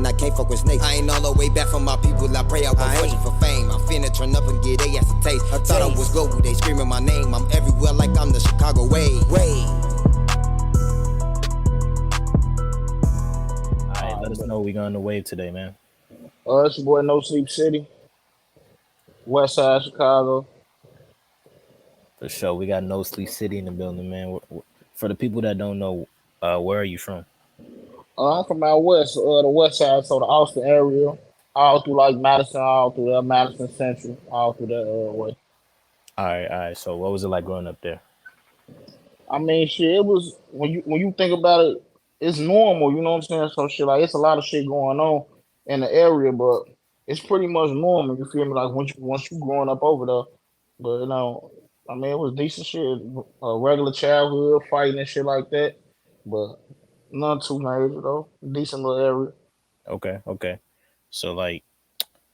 I can't fuck with snakes. I ain't all the way back from my people, I pray I won't fortune for fame. I'm finna turn up and get they ass a taste. I thought I was global, they screaming my name. I'm everywhere like I'm the Chicago way. Alright, let us know we going to wave today, man. It's your boy NoSleepCity, West Side Chicago. For sure, we got NoSleepCity in the building, man. For the people that don't know, where are you from? I'm from out west, the west side, so the Austin area, all through like Madison, all through there, Madison Central, all through that way. All right. So, what was it like growing up there? I mean, shit, it was when you think about it, it's normal. You know what I'm saying? So shit, like it's a lot of shit going on in the area, but it's pretty much normal. You feel me? Like once you growing up over there, but I mean, it was decent shit, regular childhood fighting and shit like that, but none too major though. Decent little area. Okay. So, like,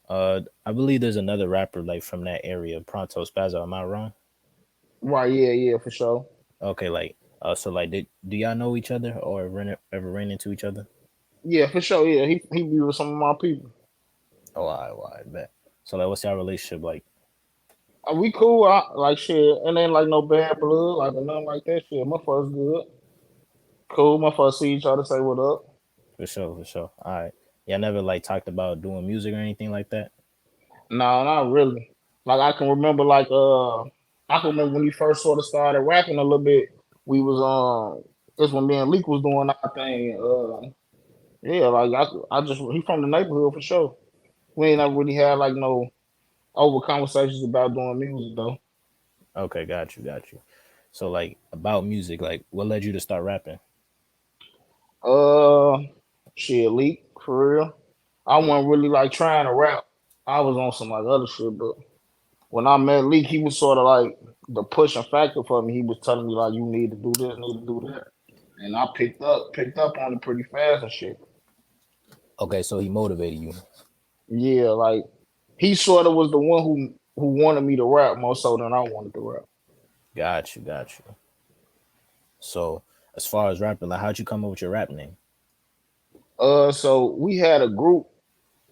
I believe there's another rapper like from that area, Pronto, Spazzout. Am I wrong? Right? Yeah, for sure. Okay, like, so like, do y'all know each other or ever ran into each other? Yeah, for sure. Yeah, he be with some of my people. Oh, I bet. So, like, what's your relationship like? We cool. Like shit, and ain't like no bad blood, like nothing like that. Shit, my first good. Cool. My first see each other, say what up. For sure. All right. Y'all never like talked about doing music or anything like that? No, not really. Like I can remember when he first sort of started rapping a little bit. We was It's when me and Leek was doing our thing. Yeah, like I just he from the neighborhood for sure. We ain't never really had like no over conversations about doing music though. Okay, got you. So, like, about music, like, what led you to start rapping? Uh, Shit, Leek for real. I wasn't really like trying to rap. I was on some like other shit, but when I met Leek, he was sort of like the pushing factor for me. He was telling me like, you need to do this, need to do that, and I picked up on it pretty fast and shit. Okay, so he motivated you. Yeah, like he sort of was the one who wanted me to rap more so than I wanted to rap. Got you. So, as far as rapping, like, how'd you come up with your rap name? So we had a group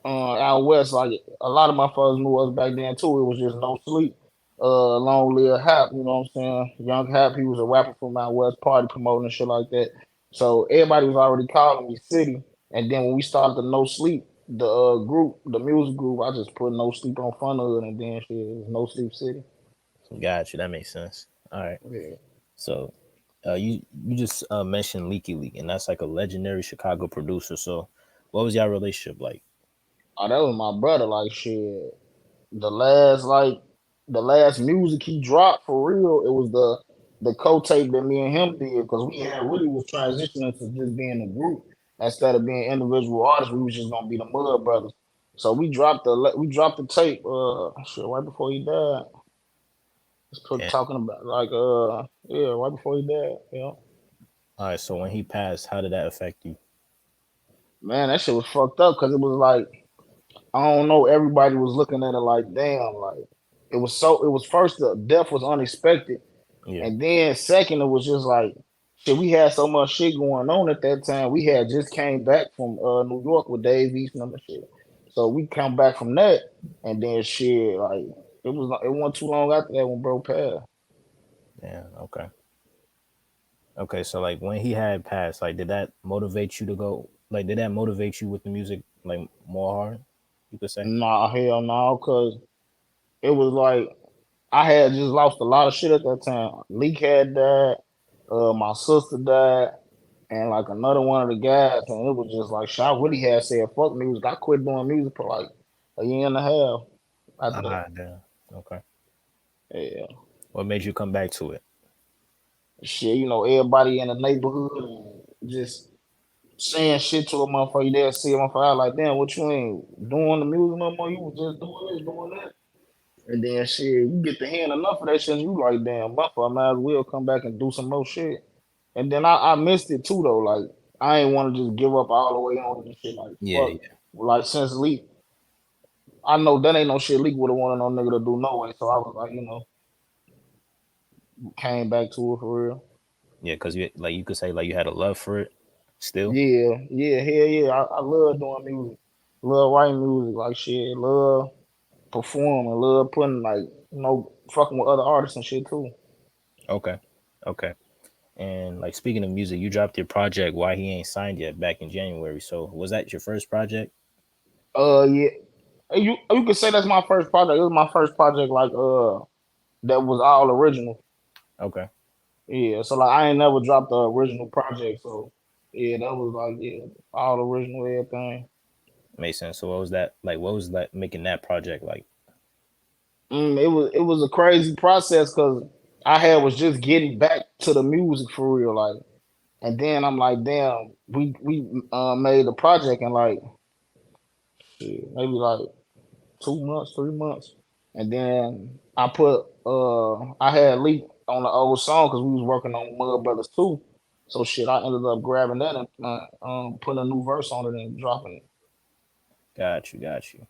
out west. Like a lot of my folks knew us back then too. It was just no sleep. Long live Hap. You know what I'm saying? Young Hap. He was a rapper from out west, party promoting and shit like that. So everybody was already calling me City. And then when we started the No Sleep, the group, the music group, I just put No Sleep on front of it, and then shit, it was No Sleep City. Got you. That makes sense. All right. Yeah. So, you just mentioned LeekeLeek, and that's like a legendary Chicago producer. So, what was your relationship like? Oh, that was my brother. Like shit. The last like the last music he dropped for real, it was the co-tape that me and him did because we had really was transitioning to just being a group instead of being individual artists. We was just gonna be the Mud Brothers. So we dropped the tape shit right before he died. Just put And talking about like yeah, right before he died. Yeah. all right, so when he passed, how did that affect you? Man, that shit was fucked up because it was like I don't know, everybody was looking at it like damn, like it was first the death was unexpected. Yeah, And then second, it was just like shit. We had so much shit going on at that time. We had just came back from New York with Dave East and other shit. So we come back from that, and then shit like it wasn't too long after that when bro passed. yeah, okay. So like when he had passed, like did that motivate you to go? Like did that motivate you with the music like more hard? You could say. Nah, hell no, cause it was like I had just lost a lot of shit at that time. Leak had died, my sister died, and like another one of the guys, and it was just like shit. I really had said fuck music. I quit doing music for like a year and a half after that. Ah, damn. Okay. Yeah. What made you come back to it? Shit, everybody in the neighborhood just saying shit to a motherfucker. They'll see a motherfucker out like, damn, what you ain't doing the music no more? You was just doing this, doing that. And then shit, you get to hearing enough of that shit, and you like, damn, motherfucker, might as well come back and do some more shit. And then I missed it too though. Like I ain't want to just give up all the way on this shit. Like Yeah, fuck. yeah. Like since Leak, I know that ain't no shit Leak would have wanted no nigga to do no way. So I was like, came back to it for real. Yeah, because you like you could say like you had a love for it. Still? Hell yeah. I love doing music. Love writing music, like shit. Love performing. Love putting like fucking with other artists and shit too. Okay. Okay. And like speaking of music, you dropped your project Why He Ain't Signed Yet back in January. So was that your first project? Yeah. You could say that's my first project. It was my first project like that was all original. Okay. Yeah. So like I ain't never dropped the original project. So yeah, that was like all original everything. Makes sense. So what was that like? What was that making that project like? It was a crazy process because I had was just getting back to the music for real, like, and then I'm like, damn, we made the project in like shit, maybe like 2 months, 3 months, and then I had Leak on the old song because we was working on Mud Brothers too, so shit, I ended up grabbing that and putting a new verse on it and dropping it. Got you, got you.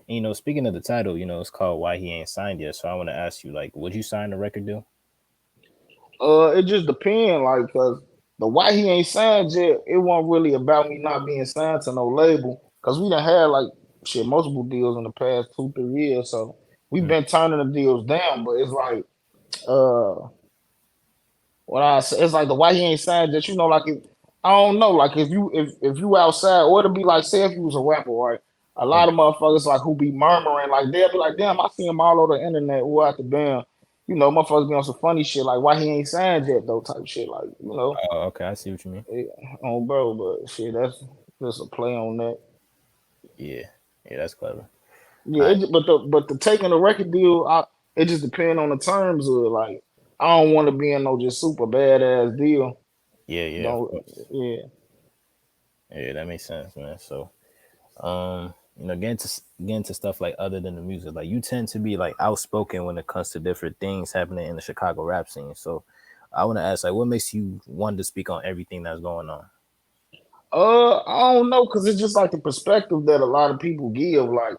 And, speaking of the title, it's called Why He Ain't Signed Yet. So I want to ask you, like, would you sign the record deal? It just depends, like, cause the why he ain't signed yet, it wasn't really about me not being signed to no label. Cause we done had like shit multiple deals in the past 2, 3 years, so we've Mm, been turning the deals down. But it's like, uh, what I say, it's like the why he ain't signed yet. Like if I don't know, like if you outside, or it'd be like say if you was a rapper, right? A lot mm. of motherfuckers like who be murmuring, like they'll be like, damn, I see him all over the internet, or at the damn. Motherfuckers be on some funny shit like why he ain't signed yet though type shit like Oh, okay, I see what you mean. yeah, bro, but shit, that's just a play on that. Yeah, yeah, that's clever. Yeah, All right. but the taking the record deal, it just depends on the terms of it. Like I don't want to be in no just super badass deal. Yeah, yeah, of Don't course. yeah. Yeah, that makes sense, man. So, getting to stuff like other than the music, like you tend to be like outspoken when it comes to different things happening in the Chicago rap scene. So, I want to ask, like, what makes you want to speak on everything that's going on? I don't know, cause it's just like the perspective that a lot of people give. Like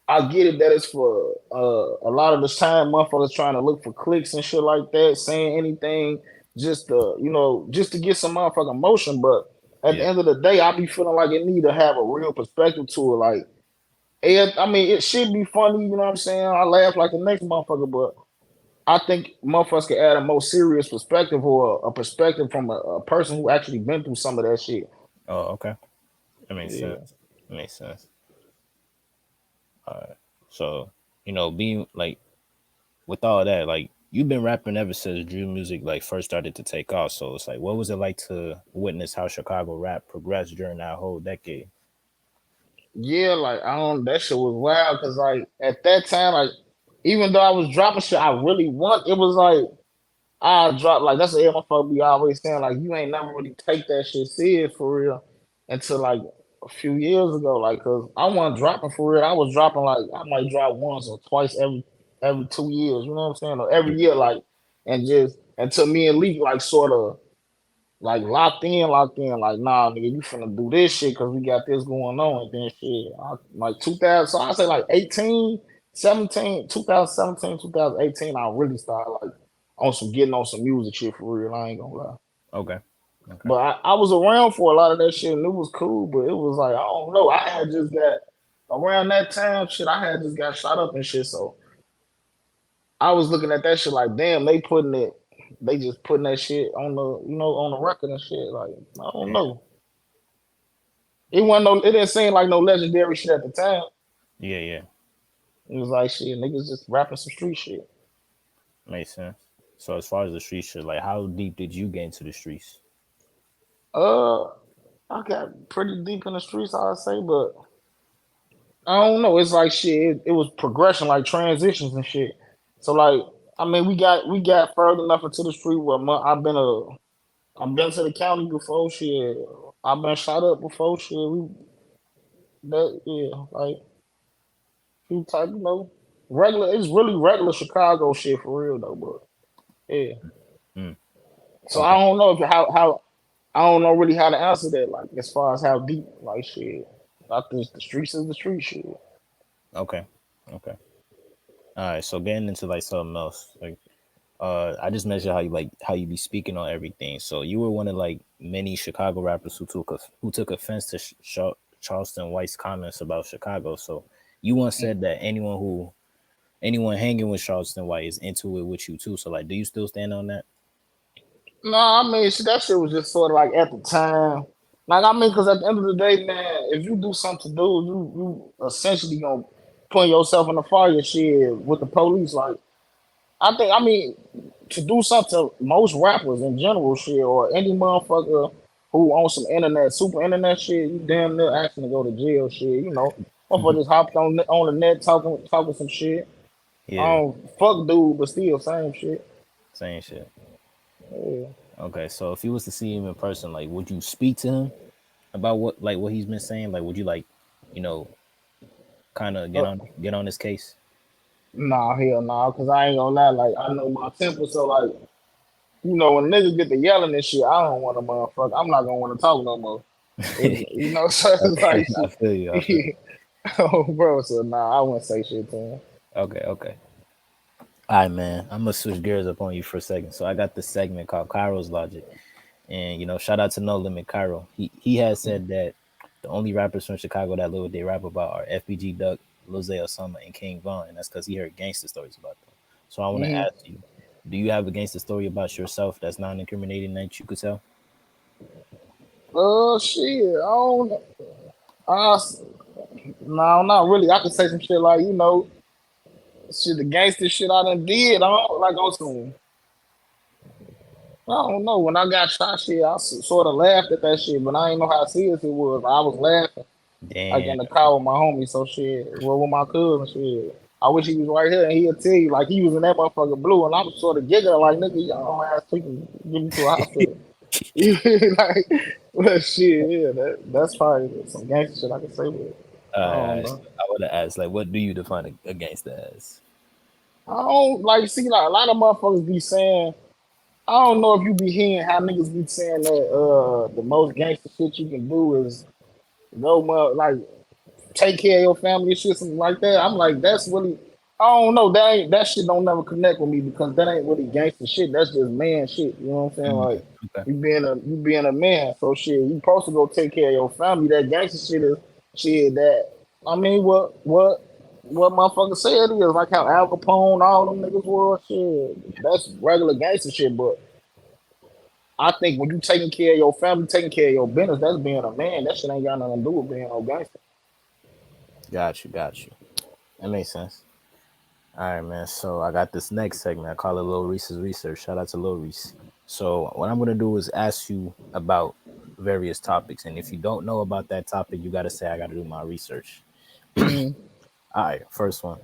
I get it that it's for a lot of the time motherfuckers trying to look for clicks and shit like that, saying anything just to get some motherfucking motion. But at the Yeah. end of the day, I be feeling like it need to have a real perspective to it. Like, I mean, it should be funny, you know what I'm saying? I laugh like the next motherfucker, but I think motherfuckers can add a more serious perspective or a perspective from a person who actually been through some of that shit. Oh, okay. That makes Yeah. sense. That makes sense. So, being like with all that, like you've been rapping ever since drill music like first started to take off. So it's like, what was it like to witness how Chicago rap progressed during that whole decade? Yeah, like I don't. That shit was wild because like at that time, like even though I was dropping shit, I really want. It was like I drop like that's what motherfucker be always saying. Like you ain't never really take that shit serious for real until like a few years ago. Like cause I wasn't dropping for real. I was dropping like I might drop once or twice every 2 years. You know what I'm saying? Or every Mm, year, like and just until me and Leek like sort of like locked in, like, nah, nigga, you finna do this shit because we got this going on. And then shit, like 2000, so I say like 18, 17, 2017, 2018, I really started like on some getting on some music shit for real. I ain't gonna lie. okay. Okay. But I was around for a lot of that shit and it was cool, but it was like, I don't know. I had just got around that time, shit, I had just got shot up and shit. So I was looking at that shit like, damn, they just putting that shit on on the record and shit. Like, I don't Yeah. know. It didn't seem like no legendary shit at the time. Yeah, yeah. It was like shit, niggas just rapping some street shit. Makes sense. So as far as the street shit, like how deep did you get into the streets? Uh, I got pretty deep in the streets, I'd say, but I don't know. It's like shit. It was progression, like transitions and shit. So like, I mean, we got further enough into the street where I've been to the county before shit. I've been shot up before shit. Like few type, regular. It's really regular Chicago shit for real though, but yeah. Mm, So I okay. don't know if how I don't know really how to answer that. Like as far as how deep, like shit. I think the streets is the street shit. Okay. Okay. All right. So getting into like something else, like I just mentioned how you be speaking on everything. So you were one of like many Chicago rappers who took offense to Charleston White's comments about Chicago. So you once said that anyone hanging with Charleston White is into it with you too. So like, do you still stand on that? No, I mean, shit, that shit was just sort of like at the time. Like, I mean, because at the end of the day, man, if you do something to do, you essentially gonna put yourself in the fire shit with the police. Like, I mean, to do something to most rappers in general shit or any motherfucker who on some internet, super internet shit, you damn near asking to go to jail shit, you know. Motherfucker just hopped on the net talking some shit. Yeah, Fuck dude, but still same shit. same shit. Yeah. Okay, so if you was to see him in person, like, would you speak to him about what he's been saying? Like, would you like, you know, kind of Uh, get on his case? Nah, hell nah, cause I ain't gonna lie, like I know my temper, so like, you know, when niggas get to yelling and shit, I don't want to motherfucker. I'm not gonna want to talk no more. You know, so it's Okay, like I feel you. I feel you. shit. Oh, bro, so nah, I wouldn't say shit to him. Okay, okay. All right, man. I'm gonna switch gears up on you for a second. So I got this segment called Cairo's Logic, and shout out to No Limit Cairo. He has said that the only rappers from Chicago that live what they rap about are FBG Duck, Lil Zay Osama, and King Von, and that's because he heard gangster stories about them. So I want to Hmm. ask you, do you have a gangster story about yourself that's non-incriminating that you could tell? Shit, I don't. Uh, no, not really. I could say some shit like, you know, shit, the gangster shit I done did. I don't like on some. I don't know. When I got shot, shit, I sort of laughed at that shit, but I didn't know how serious it was. I was laughing. Like Damn. in the car with my homie, so shit. Well, with my cousin, shit. I wish he was right here and he'll tell you, like he was in that motherfucker blue, and I was sort of giggling, like nigga, y'all ass freaking get me to a hospital. You feel like, well, shit, yeah, that's probably some gangster shit I can say, but I don't So know. I would have asked, like, what do you define a gangster as? I don't like see like a lot of motherfuckers be saying. I don't know if you be hearing how niggas be saying that the most gangster shit you can do is go like take care of your family and shit, something like that. I'm like, that's really, I don't know. That shit don't never connect with me because that ain't really gangster shit. That's just man shit. You know what I'm saying? Mm, Like okay. you being a man. So shit, you supposed to go take care of your family. That gangster shit is shit that I mean what motherfuckers say it is, like how Al Capone, all them niggas was shit. That's regular gangster shit, but I think when you taking care of your family, taking care of your business, that's being a man. That shit ain't got nothing to do with being no gangster. Got you. Got you. That makes sense. All right, man. So I got this next segment. I call it Lil Reese's Research. Shout out to Lil Reese. So what I'm gonna do is ask you about various topics, and if you don't know about that topic, you gotta say I gotta do my research. Mm-hmm. All right, first one.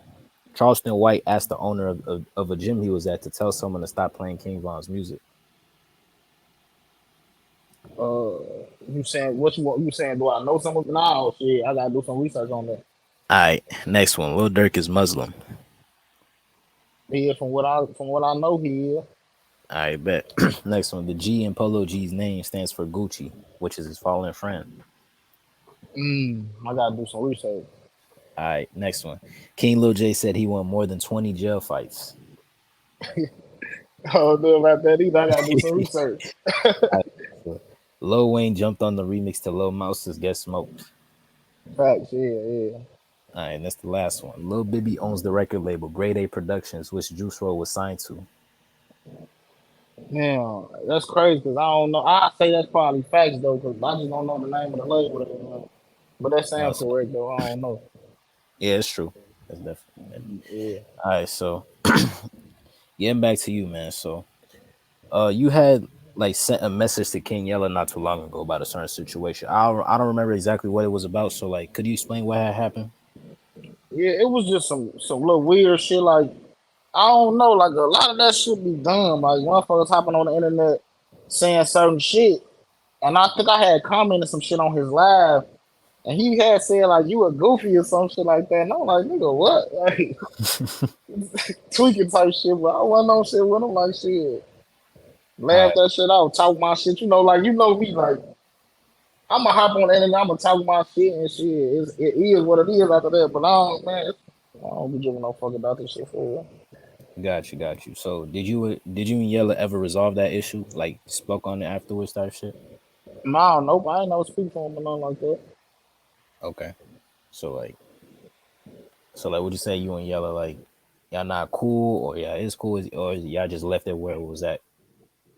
Charleston White asked the owner of a gym he was at to tell someone to stop playing King Von's music. Uh, you saying what you want? You saying do I know something? No, shit, I gotta do some research on that. All right, next one. Lil Durk is Muslim. Yeah, from what I know, he is. I bet. Next one. The G in Polo G's name stands for Gucci, which is his fallen friend. I gotta do some research. All right, next one. King Lil J said he won more than 20 jail fights. I don't know about that either. I gotta do some research. Lil Wayne jumped on the remix to Lil Mouse's Get Smoked. Facts, yeah. All right, that's the last one. Lil Bibby owns the record label Grade A Productions, which Juice WRLD was signed to. Man, that's crazy because I don't know. I say that's probably facts though, because I just don't know the name of the label. But that No, sounds correct though. I don't know. yeah, it's true. That's definitely. Yeah. All right, so getting back to you, man. So, you had like sent a message to King Yella not too long ago about a certain situation. I don't remember exactly what it was about. So, like, could you explain what had happened? Yeah, it was just some little weird shit. Like I don't know, like a lot of that shit be dumb. Like motherfuckers hopping on the internet saying certain shit, and I think I had commented some shit on his live, and he had said like you a goofy or some shit like that. And I'm like, nigga, what? Like tweaking type shit, but I wasn't on shit with him like shit. All Laugh that shit out, talk my shit. You know me, like I'ma hop on the internet, I'ma talk my shit and shit. It is what it is after that. But I don't, man, I don't be giving no fuck about this shit for real. Got you, got you. So did you and Yella ever resolve that issue? Like spoke on it afterwards type shit? Nah, nope, I ain't never speak for him or nothing like that. Okay. So like would you say you and Yella like y'all not cool or yeah it's cool or y'all just left it where it was at?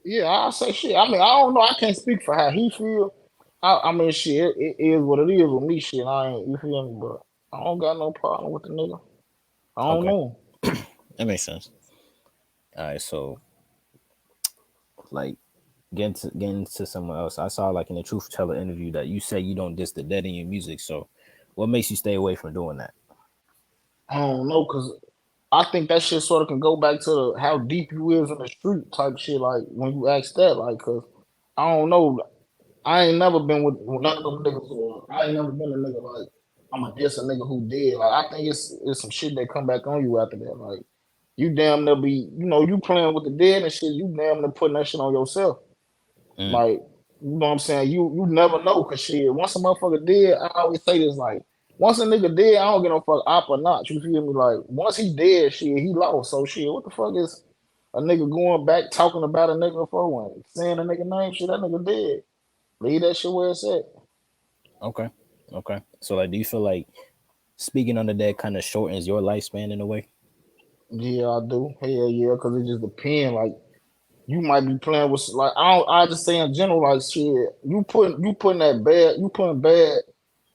Yeah, I say shit. I mean, I don't know. I can't speak for how he feel. I mean, shit, it is what it is with me. Shit, I ain't. You feel me? But I don't got no problem with the nigga. I don't Okay. know. That makes sense. All right, so like getting to someone else. I saw like in the Truth Teller interview that you say you don't diss the dead in your music. So what makes you stay away from doing that? I don't know, cause I think that shit sort of can go back to how deep you is in the street type shit. Like when you ask that, like, cause I don't know. I ain't never been with none of them niggas. I ain't never been a nigga like I'm a diss a nigga who did. Like I think it's some shit that come back on you after that. Like you damn near be, you playing with the dead and shit. You damn near putting that shit on yourself. Mm, Like, you know what I'm saying? You never know, cause shit, once a motherfucker dead, I always say this, like, once a nigga dead, I don't get no fuck op or not. You feel me? Like, once he dead, shit, he lost. So shit, what the fuck is a nigga going back talking about a nigga for one? Saying a nigga name, shit, that nigga dead. Leave that shit where it's at. okay. Okay. So like do you feel like speaking on the dead kind of shortens your lifespan in a way? Yeah, I do. Hell yeah, cause it just depends. Like, you might be playing with like I just say in general, like shit, you putting bad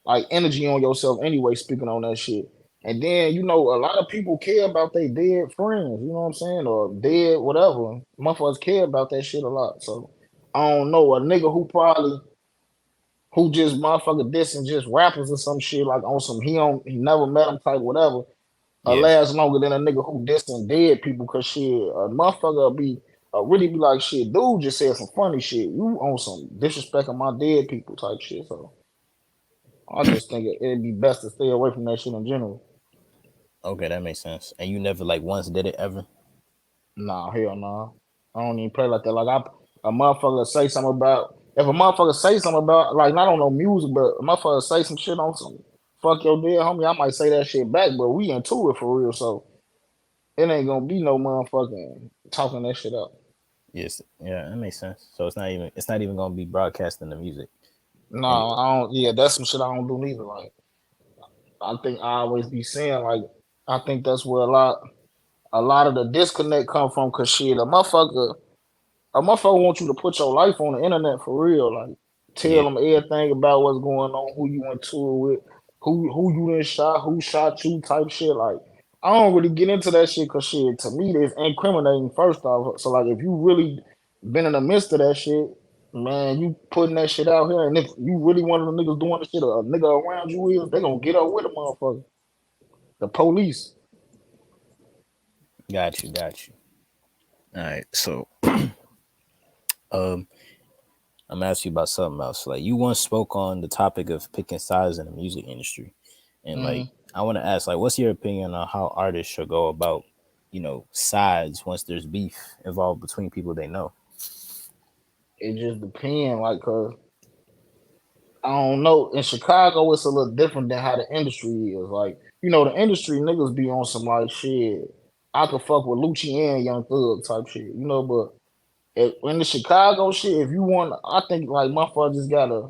like energy on yourself anyway, speaking on that shit. And then, a lot of people care about their dead friends, you know what I'm saying? Or dead whatever. Motherfuckers care about that shit a lot. So I don't know. A nigga who just motherfucker dissing just rappers or some shit like on some he never met them type whatever, Yeah. last longer than a nigga who dissing dead people, cause shit, a motherfucker be really be like shit, dude just said some funny shit. You on some disrespecting my dead people type shit. So I just think it'd be best to stay away from that shit in general. Okay, that makes sense. And you never like once did it ever? Nah, hell nah. I don't even play like that. Like a motherfucker say something about if a motherfucker say something about like not on no music, but a motherfucker say some shit on some fuck your dead homie, I might say that shit back, but we into it for real, so it ain't gonna be no motherfucking talking that shit up. Yes. Yeah, that makes sense. So it's not even gonna be broadcast in the music. And No, I don't. Yeah, that's some shit I don't do neither. Like I think I always be saying like I think that's where a lot of the disconnect come from. Cause shit, a motherfucker wants you to put your life on the internet for real. Like tell yeah. them everything about what's going on, who you went to it with, who you done shot, who shot you, type shit. Like I don't really get into that shit because shit to me it's incriminating first off. So like if you really been in the midst of that shit, man, you putting that shit out here, and if you really one of the niggas doing the shit, a nigga around you is, they gonna get up with a motherfucker. The police. Got you, got you. All right. So um I'm gonna ask you about something else. Like you once spoke on the topic of picking sides in the music industry. And like Mm-hmm. I wanna ask, like, what's your opinion on how artists should go about, sides once there's beef involved between people they know? It just depends, like, cause I don't know. In Chicago, it's a little different than how the industry is. Like, the industry niggas be on some like shit. I could fuck with Lucci and Young Thug type shit, but in the Chicago shit, if you want, I think like motherfucker just gotta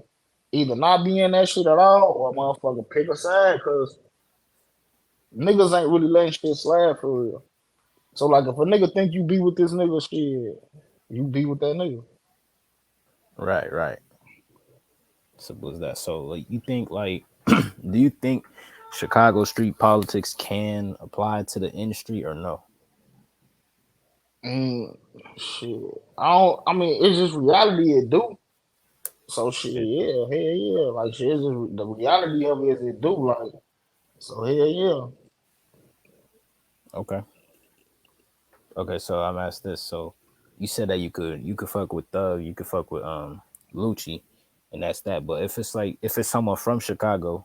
either not be in that shit at all or motherfucker pick a side, cause niggas ain't really letting shit slide for real. So like if a nigga think you be with this nigga, shit, you be with that nigga. Right, right. Simple as that. So like you think like do you think Chicago street politics can apply to the industry or no? Mm, shit. I don't. I mean, it's just reality. It do. So shit. Yeah. Yeah. Hell yeah. Like shit. It's just the reality of it is it do. Like so. Hell yeah. Okay. Okay, so I'm asked this. So you said that you could fuck with Thug, you could fuck with Lucci, and that's that. But if it's someone from Chicago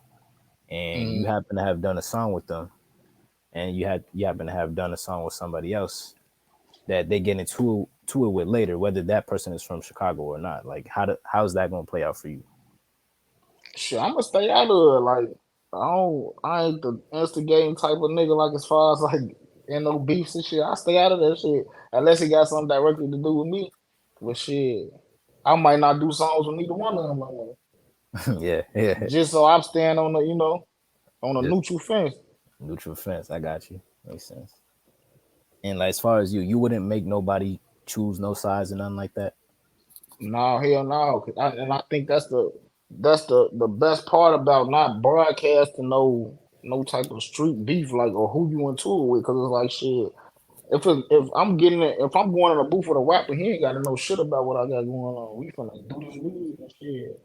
and you Mm, happen to have done a song with them and you happen to have done a song with somebody else that they get into it with later, whether that person is from Chicago or not, like how's that gonna play out for you? shit. I'm gonna stay out of it. Like I don't. I ain't the instigating type of nigga. Like as far as like and no beefs and shit. I stay out of that shit unless it got something directly to do with me. But shit, I might not do songs with neither one of them no more. Yeah, yeah. Just so I'm staying on the, on a Just neutral fence. neutral fence. I got you. Makes sense. And like as far as you wouldn't make nobody choose no sides and nothing like that. No, hell no. And I think that's the best part about not broadcasting no type of street beef like or who you into it with because it's like shit. If I'm getting it, if I'm going in a booth with a rapper, he ain't got to know shit about what I got going on. We finna do this music and shit.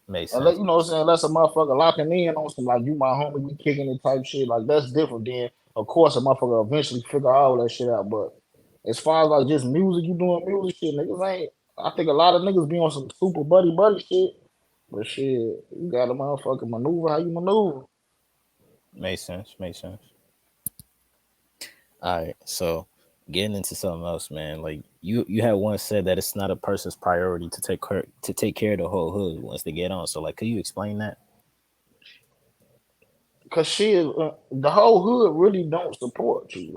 Makes And let, sense. you know what I'm saying? Unless a motherfucker locking in on some like you my homie, we kicking it type shit, like that's different. Then of course a motherfucker eventually figure all that shit out. But as far as like just music, you doing music shit, niggas ain't. I think a lot of niggas be on some super buddy shit. But shit, you gotta motherfucking maneuver how you maneuver. Makes sense. Makes sense. All right. So getting into something else, man. Like you had once said that it's not a person's priority to take care of the whole hood once they get on. So like, could you explain that? Cause shit, the whole hood really don't support you.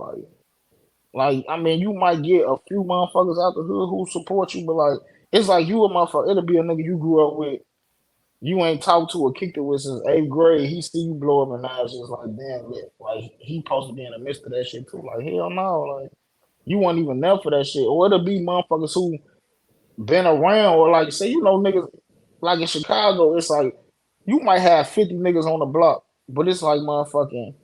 Like I mean, you might get a few motherfuckers out the hood who support you, but like it's like you a motherfucker. It'll be a nigga you grew up with. You ain't talked to or kicked it with since eighth grade. He see you blow up and now it's just like damn lit. Like he supposed to be in the midst of that shit too. Like hell no, like you weren't even there for that shit. Or it'll be motherfuckers who been around or like say niggas like in Chicago. It's like you might have 50 niggas on the block, but it's like motherfucking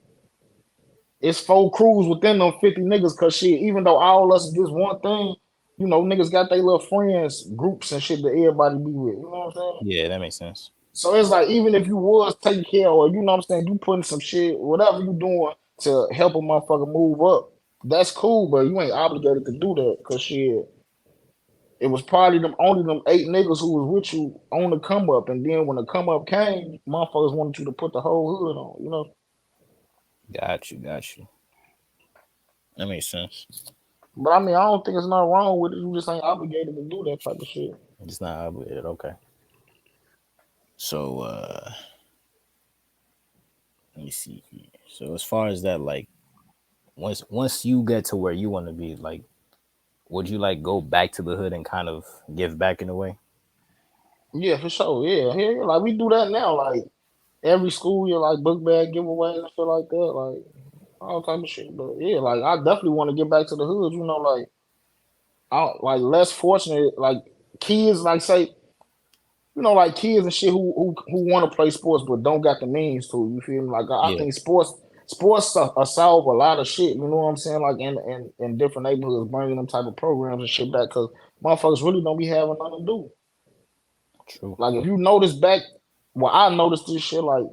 it's four crews within them 50 niggas cause shit, even though all us is just one thing, niggas got their little friends, groups and shit that everybody be with. You know what I'm saying? Yeah, that makes sense. So it's like even if you was taking care or you know what I'm saying, you putting some shit, whatever you doing to help a motherfucker move up, that's cool, but you ain't obligated to do that cause shit. It was probably them only them eight niggas who was with you on the come up, and then when the come up came, motherfuckers wanted you to put the whole hood on. Got you. Got you. That makes sense. But I mean, I don't think it's nothing wrong with it. You just ain't obligated to do that type of shit. It's not obligated. Okay. So let me see here. So as far as that, like once you get to where you want to be, like, would you like go back to the hood and kind of give back in a way? Yeah, for sure. Yeah, yeah. Like we do that now. Like every school year, like book bag giveaways and shit like that. Like all type of shit. But yeah, like I definitely want to get back to the hood. Like I like less fortunate. Like kids, like say like kids and shit who want to play sports but don't got the means to. You feel me? Like I Yeah. think sports solve a lot of shit. You know what I'm saying? Like in different neighborhoods, bringing them type of programs and shit back because motherfuckers really don't be having nothing to do. True. Like if you notice back, well, I noticed this shit. Like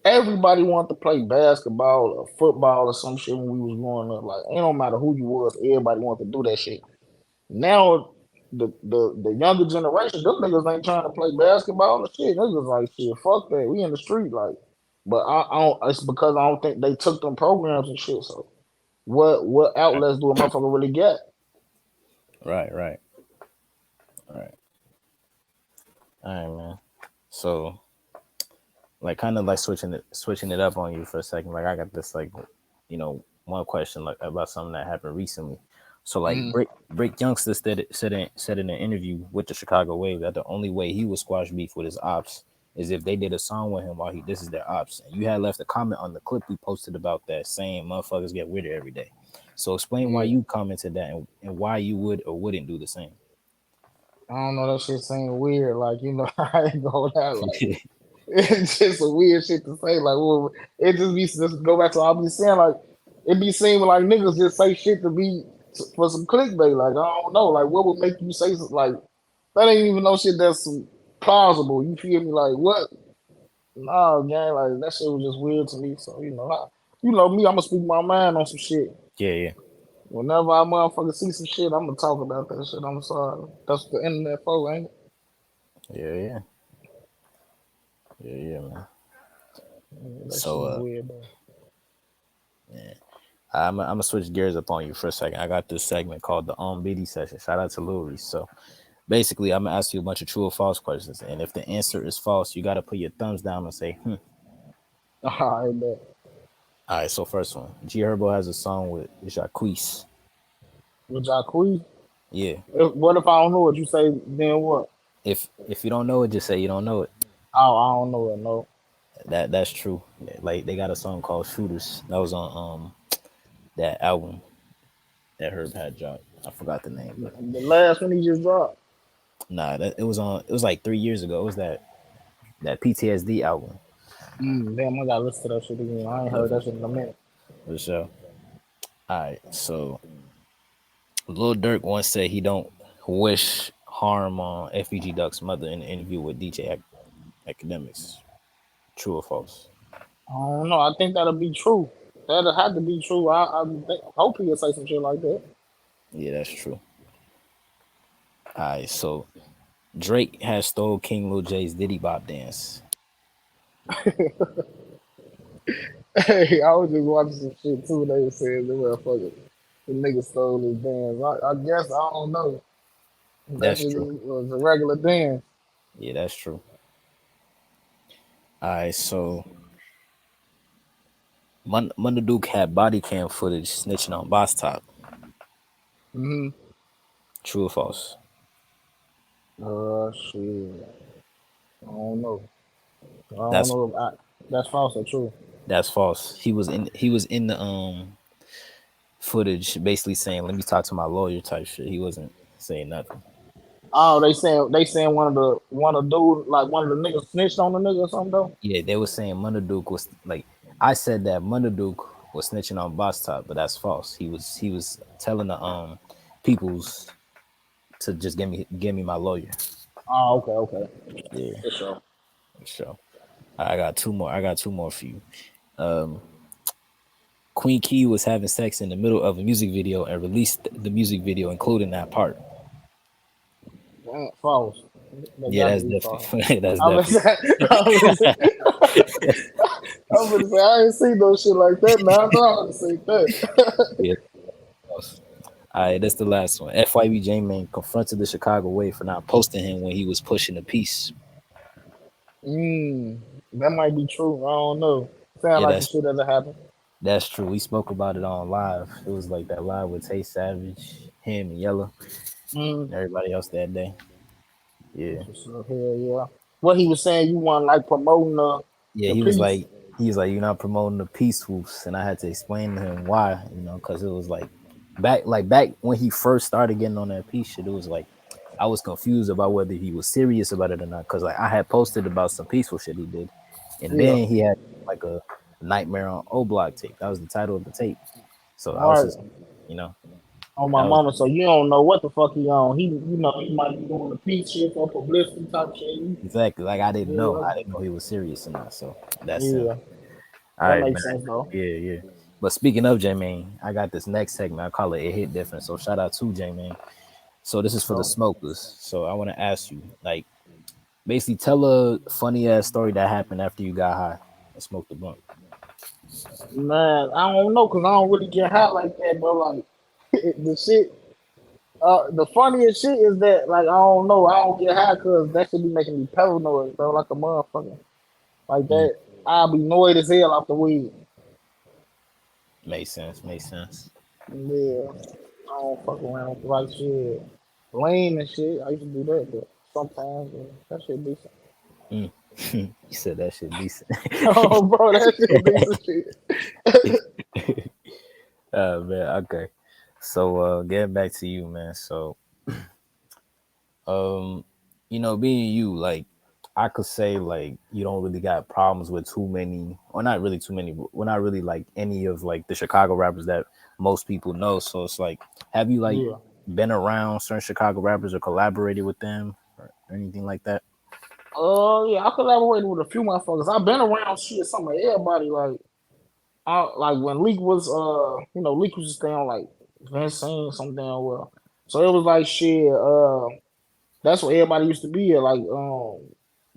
everybody wanted to play basketball or football or some shit when we was growing up. Like it don't matter who you was, everybody wanted to do that shit. Now the younger generation, them niggas ain't trying to play basketball or shit. Niggas like shit, fuck that. We in the street like. But I don't. It's because I don't think they took them programs and shit. So what outlets do a motherfucker really get? Right. Right. Right. All right, man. So like kind of like switching it up on you for a second. Like I got this like, one question like about something that happened recently. So like Mm. Brick Youngster said in an interview with the Chicago Wave that the only way he would squash beef with his ops is if they did a song with him while this is their ops. And you had left a comment on the clip we posted about that saying motherfuckers get weirder every day. So explain why Yeah. you commented that and why you would or wouldn't do the same. I don't know. That shit seem weird. Like I ain't gonna lie. Like it's just a weird shit to say. Like well, it just go back to what I be saying. Like it be seeming like niggas just say shit to be for some clickbait. Like I don't know. Like what would make you say like that? Ain't even no shit that's plausible. You feel me? Like what? Nah, gang. Like that shit was just weird to me. So me. I'ma speak my mind on some shit. Yeah, yeah. Whenever I motherfucker see some shit, I'm gonna talk about that shit. I'm sorry. That's the internet for, ain't it? Yeah, yeah. Yeah, yeah, man. Yeah, that shit So was weird, though. I'm gonna switch gears up on you for a second. I got this segment called the On Biddy session. Shout out to Lil Reese. So basically, I'm gonna ask you a bunch of true or false questions, and if the answer is false, you gotta put your thumbs down and say, I bet. All right, so first one, G Herbo has a song with Jacquees. With Jacquees. Yeah, What if I don't know what you say? Then what? if you don't know it, just say you don't know it. Oh, I don't know it. No. That's true. Like they got a song called Shooters that was on that album that Herb had dropped. I forgot the name, but The last one he just dropped. nah, that it was like 3 years ago. It was that PTSD album. Damn, I gotta listen to that shit again. I ain't Yeah, heard that shit in a minute. for sure. All right, so Lil Durk once said he don't wish harm on FEG Duck's mother in an interview with DJ Academics. True or false? I don't know. I think that'll be true. That'll have to be true. Hope he'll say some shit like that. Yeah, that's true. All right, so Drake has stole King Lil J's Diddy Bop dance. Hey, I was just watching some shit too. They were saying the motherfucker, the nigga stole his dance. I guess I don't know. That That's shit true. was a regular dance. Yeah, that's true. All right, so Munda Duke had body cam footage snitching on Boss Top. Mm-hmm. True or false? Shit. I don't know. I don't That's know if that's false or true. that's false. He was in the footage basically saying, "Let me talk to my lawyer" type shit. He wasn't saying nothing. Oh, they saying one of dude like one of the niggas snitched on the nigga or something though. Yeah, they were saying Munda Duke was like, I said that Munda Duke was snitching on Boss Top, but that's false. He was telling the peoples to just give me my lawyer. Oh, okay, Yeah, for sure. for sure. I got two more. I got two more for you. Um, Queen Key was having sex in the middle of a music video and released the music video, including that part. False. That Yeah, got to that's be false. definitely that's I was definitely I was I was gonna say I ain't seen no shit like that. Now I know I would have seen that. yeah. False. All right, that's the last one. FYB J Man confronted the Chicago Way for not posting him when he was pushing the piece. mm, that might be true. I don't know. Sound Yeah, like some shit that happened. that's true. We spoke about it on live. It was like that live with Tay Savage, him and Yella, Mm, and everybody else that day. Yeah. for sure. Hell yeah. What he was saying, you want like promoting Yeah, the he was piece. like you're not promoting the peace swoops, and I had to explain to him why, because it was like back when he first started getting on that peace shit, it was like I was confused about whether he was serious about it or not, because like I had posted about some peaceful shit he did, and Yeah. then he had like a Nightmare on O Block tape. That was the title of the tape. So I was All right. just, you know, On my that was mama, so you don't know what the fuck he on. He might be doing the peace shit for publicity type shit. exactly like I didn't know. Yeah, I didn't know he was serious or not. So that's him. yeah, All that right, makes man. sense though. Yeah, yeah. But speaking of J Man, I got this next segment. I call it Hit Different. So shout out to J Man. So this is for the So, smokers. So I want to ask you, like, basically tell a funny ass story that happened after you got high and smoked the blunt. man, I don't know because I don't really get high like that, but like the shit, the funniest shit is that like I don't know, I don't get high because that should be making me paranoid, bro, like a motherfucker. Like Mm, that, I'll be annoyed as hell off the weed. makes sense. Makes sense. Yeah, I don't fuck around with like shit, lame and shit. I used to do that, but sometimes that shit decent. Mm. You said that shit decent. Oh, bro, that shit decent shit. Man, okay. So getting back to you, man. So um, being you, like I could say like you don't really got problems with too many, or not really too many, but we're not really like any of like the Chicago rappers that most people know. So it's like, have you like Yeah. been around certain Chicago rappers or collaborated with them or anything like that? Yeah, I collaborated with a few motherfuckers. I've been around shit, some of everybody. Like when Leek was, Leek was just staying like Vincent, some damn well. So it was like shit. That's what everybody used to be at, like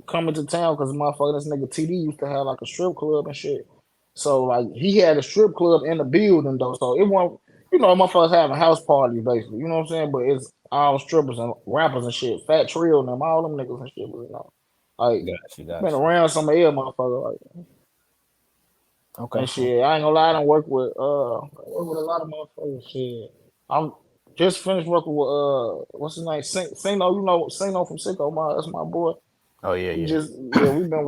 coming to town because motherfucker, this nigga TD used to have like a strip club and shit. So like he had a strip club in the building though, so it wasn't, motherfuckers having house parties basically. You know what I'm saying? But it's all strippers and rappers and shit. Fat Trill and them, all them niggas and shit. But, like Got you, been got you. around some of them motherfuckers. Like Okay. And shit, I ain't gonna lie, I don't work with a lot of motherfuckers. Shit, I'm just finished working with what's his name? Sino, you know Sino from Sicko, that's my boy. Oh yeah, We yeah, just yeah, we've been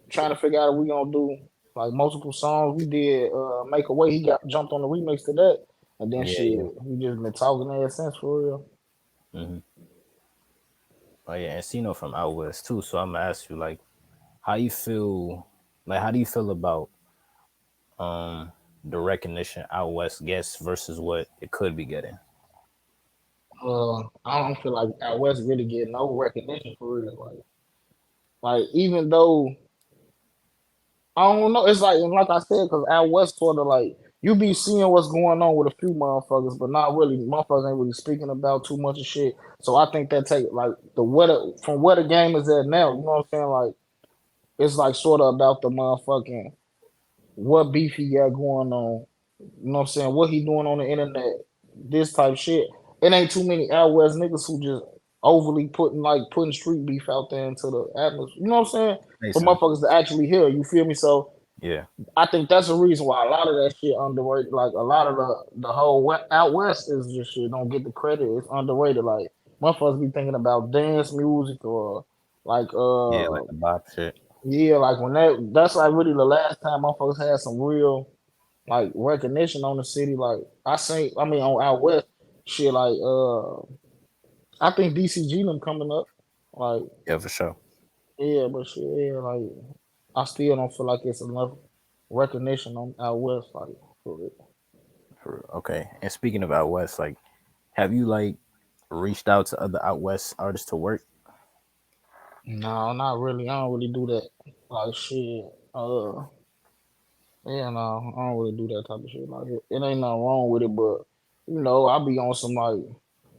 trying to figure out if we gonna do like multiple songs. We did Make a Way. He got jumped on the remix to that, and then yeah, shit, yeah. we just been talking ever since for real. Hmm. Oh yeah, and Cino from out west too. So I'm gonna ask you like, how you feel? Like, how do you feel about the recognition out west gets versus what it could be getting? I don't feel like out west really get no recognition for real. Like even though I don't know. It's like and like I said, because out west sort of like you be seeing what's going on with a few motherfuckers, but not really. Motherfuckers ain't really speaking about too much of shit. So I think that take like from where the game is at now. You know what I'm saying? Like it's like sort of about the motherfucking what beef he got going on. You know what I'm saying? What he doing on the internet? This type shit. It ain't too many out west niggas who just overly putting street beef out there into the atmosphere. You know what I'm saying? Makes For sense. motherfuckers to actually hear. You feel me? So Yeah, I think that's the reason why a lot of that shit underrated. Like a lot of the whole out west is just shit don't get the credit. It's underrated. Like motherfuckers be thinking about dance music or like yeah, like the bop shit. yeah, like when that's like really the last time motherfuckers had some real like recognition on the city. Like I mean on out west shit like I think DCG them coming up. Like Yeah, for sure. yeah, but shit yeah like I still don't feel like it's enough recognition on out west like for it. Okay. And speaking of out west, like, have you like reached out to other out west artists to work? No, not really. I don't really do that. Like shit. Yeah, no, I don't really do that type of shit. Like it ain't nothing wrong with it, but I be on some like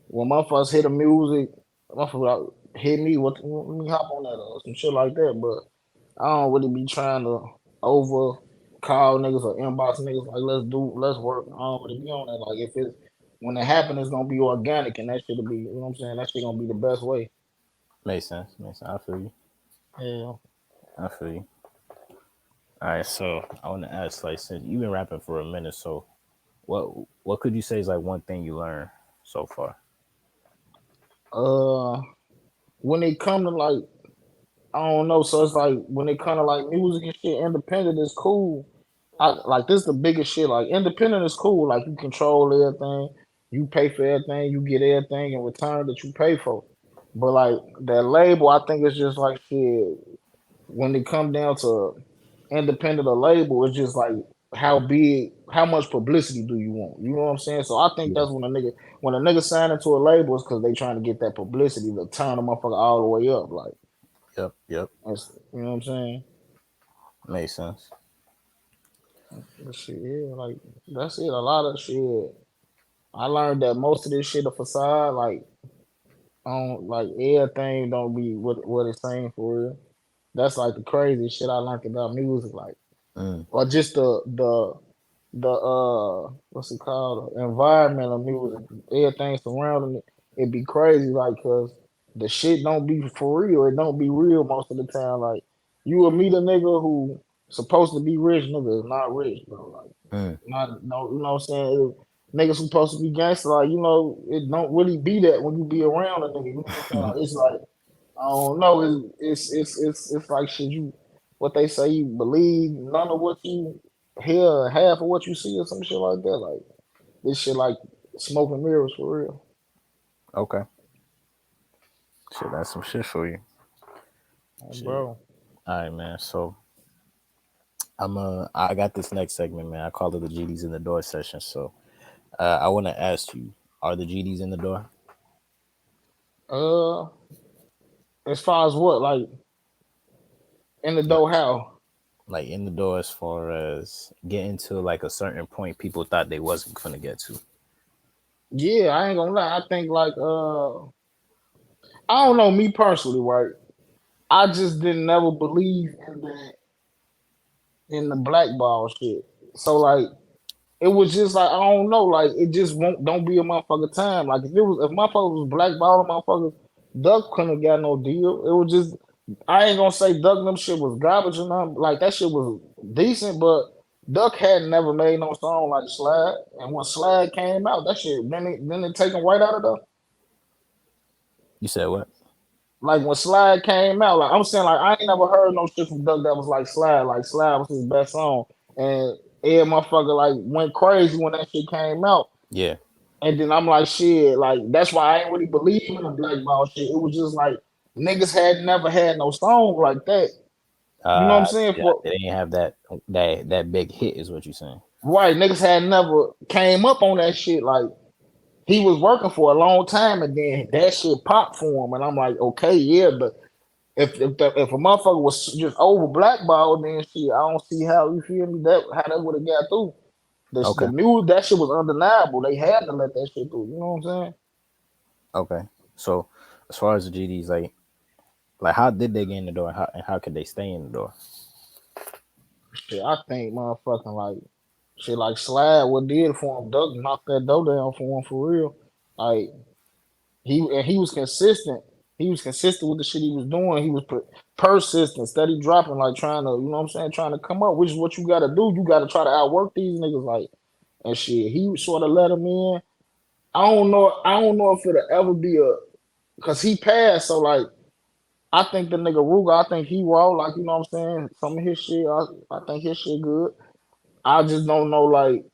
when motherfuckers hit the music, motherfuckers hit me. Let me hop on that or some shit like that. But I don't really be trying to over call niggas or inbox niggas like let's work. I don't really be on that. Like if it's when it happen, it's gonna be organic and that shit'll be you know what I'm saying. That shit gonna be the best way. Makes sense. Makes sense. I feel you. Yeah. I feel you. All right. So I want to ask, like, since you've been rapping for a minute, so what what could you say is like one thing you learned so far? Uh, when it come to like I don't know. So it's like when it kind of like music and shit, independent is cool. I like this the biggest shit. Like independent is cool. Like you control everything, you pay for everything, you get everything in return that you pay for. But like that label, I think it's just like shit. When it come down to independent or label, it's just like how much publicity do you want? You know what I'm saying? So I think Yeah. that's when a nigga sign into a label, is because they trying to get that publicity to turn the motherfucker all the way up. Like Yep. Yep. you know what I'm saying? Makes sense. But shit, yeah, like that's it. A lot of shit. I learned that most of this shit a facade. Like, I don't like everything don't be what it's saying for real. That's like the crazy shit I learned about music. Like, Mm. or just the what's it called? The environment of music. Everything surrounding it. It be crazy. Like, cause the shit don't be for real. It don't be real most of the time. Like, you will meet a nigga who supposed to be rich. Nigga is not rich, bro. Like. Mm. Not no, you know what I'm saying? Niggas who supposed to be gangster, like, it don't really be that when you be around a nigga. You know what I'm saying? Like, it's like I don't know, it's like shit you what they say you believe, none of what you hear, half of what you see or some shit like that. Like this shit like smoke and mirrors for real. Okay. Shit, that's some shit for you. Like, Shit. bro. All right, man. So I got this next segment, man. I call it the GDs in the door session. So I want to ask you, are the GDs in the door? Uh as far as what, like in the Like, dough how? like in the door as far as getting to like a certain point people thought they wasn't gonna get to. Yeah, I ain't gonna lie. I think like I don't know me personally, right? I just didn't never believe in the blackball shit. So like it was just like I don't know, like it just won't don't be a motherfucker time. Like if motherfuckers was blackballing motherfuckers, Duck couldn't have got no deal. It was just I ain't gonna say Duck them shit was garbage or nothing. Like that shit was decent, but Duck had never made no song like Slide. And when Slide came out, that shit then it take him right out of the You said what? like when Slide came out, like I'm saying like I ain't never heard no shit from Duck that was like Slide. Like Slide was his best song. And every motherfucker like went crazy when that shit came out. Yeah. And then I'm like, shit, like that's why I ain't really believe in the blackball shit. It was just like niggas had never had no song like that. You know what I'm saying? Yeah, For they didn't have that big hit, is what you're saying. right, niggas had never came up on that shit. Like he was working for a long time, and then that shit popped for him. And I'm like, okay, yeah, but if a motherfucker was just over blackballed, then shit, I don't see how you feel me that how that would have got through. The Okay. news that shit was undeniable. They had to let that shit through. You know what I'm saying? Okay. So as far as the GDs, like how did they get in the door? How could they stay in the door? Shit, I think motherfucking like shit like Slab what did for him, Doug knocked that door down for him for real. Like he was consistent. He was consistent with the shit he was doing. He was persistent, steady dropping, like trying to, you know what I'm saying, trying to come up, which is what you gotta do. You gotta try to outwork these niggas like and shit. He sort of let him in. I don't know if it'll ever be a cause he passed, so like I think the nigga Rooga, I think he raw, like you know what I'm saying? Some of his shit, I think his shit good. I just don't know like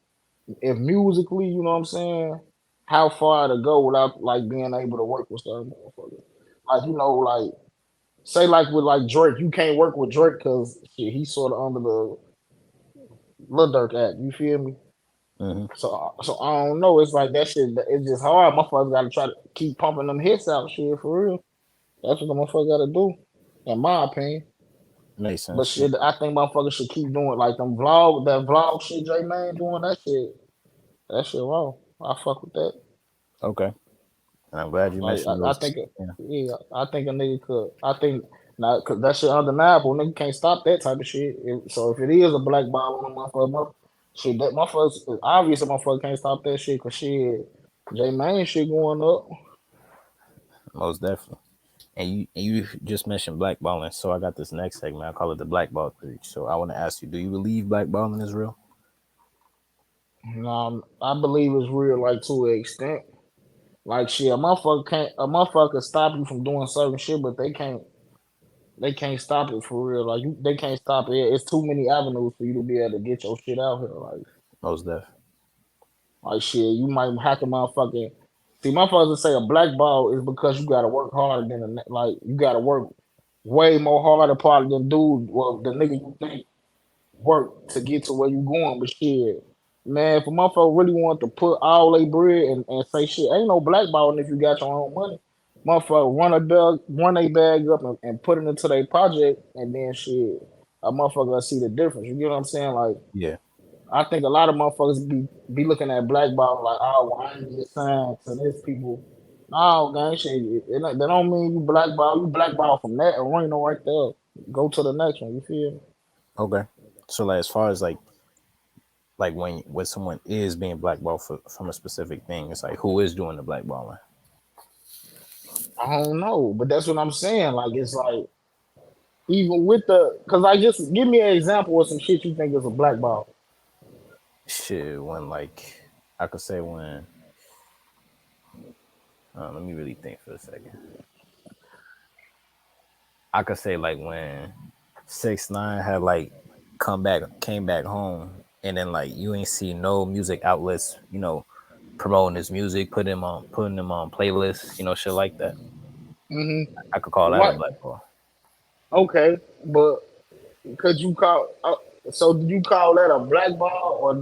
if musically, you know what I'm saying, how far to go without like being able to work with certain motherfuckers. Like you know, like say like with like Drake, you can't work with Drake because he's sort of under the Lil Durk Act. You feel me? Mm-hmm. So I don't know. It's like that shit. It's just hard. Motherfuckers got to try to keep pumping them hits out, shit for real. That's what the motherfucker got to do, in my opinion. Makes But sense. shit, I think motherfuckers should keep doing like that vlog shit. J Man doing that shit. That shit wrong. I fuck with that. Okay. And I'm glad you Like mentioned I those. think, Yeah. yeah, I think a nigga could. I think now because that shit undeniable. Nigga can't stop that type of shit. So if it is a black ball on a motherfucker, shit, that motherfucker is obvious. A motherfucker can't stop that shit because shit, J Man shit going up. Most definitely. And you just mentioned blackballing, so I got this next segment. I call it the blackball theory. So I want to ask you: do you believe blackballing is real? I believe it's real, like to an extent. Like shit, a motherfucker stop you from doing certain shit, but they can't stop it for real. Like they can't stop it. It's too many avenues for you to be able to get your shit out here. Most definitely. Like shit, you might have to motherfucking see. Motherfuckers that say a black ball is because you got to work harder than like you got to work way more harder probably than dude. Well, the nigga you think work to get to where you going, but shit, man, if a motherfucker really want to put all they bread and say shit, ain't no blackballing if you got your own money. Motherfucker run a bag up and put it into their project, and then shit, a motherfucker will see the difference. You get what I'm saying? Like, Yeah. I think a lot of motherfuckers be looking at blackball like, oh, well, I ain't get signed to this people. No, gang, shit, that don't mean you blackball. You blackball from that arena right there. Go to the next one. You feel me? Okay. So like, as far as like when someone is being blackballed from a specific thing, it's like who is doing the blackballing? I don't know, but that's what I'm saying. Like it's like even with cause I just give me an example of some shit you think is a black ball. Shit, when like I could say when. Let me really think for a second. I could say like when 6ix9ine had like came back home, and then like you ain't see no music outlets, promoting his music, putting him on playlists, shit like that. Mm-hmm. I could call that a What? blackball. Okay, but could you call? So do you call that a black ball, or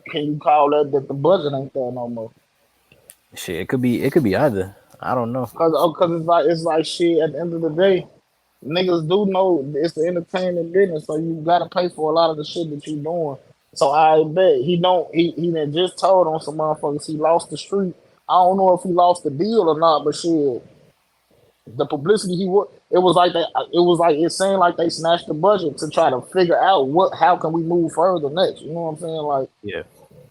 can you call that the budget ain't there no more? Shit, it could be either. I don't know. Cause it's like shit. At the end of the day, niggas do know it's the entertainment business, so you gotta pay for a lot of the shit that you doing. So I bet he don't. He done just told on some motherfuckers he lost the street. I don't know if he lost the deal or not, but shit, the publicity it was like that. It was like it seemed like they snatched the budget to try to figure out how can we move further next. You know what I'm saying? Like, Yeah.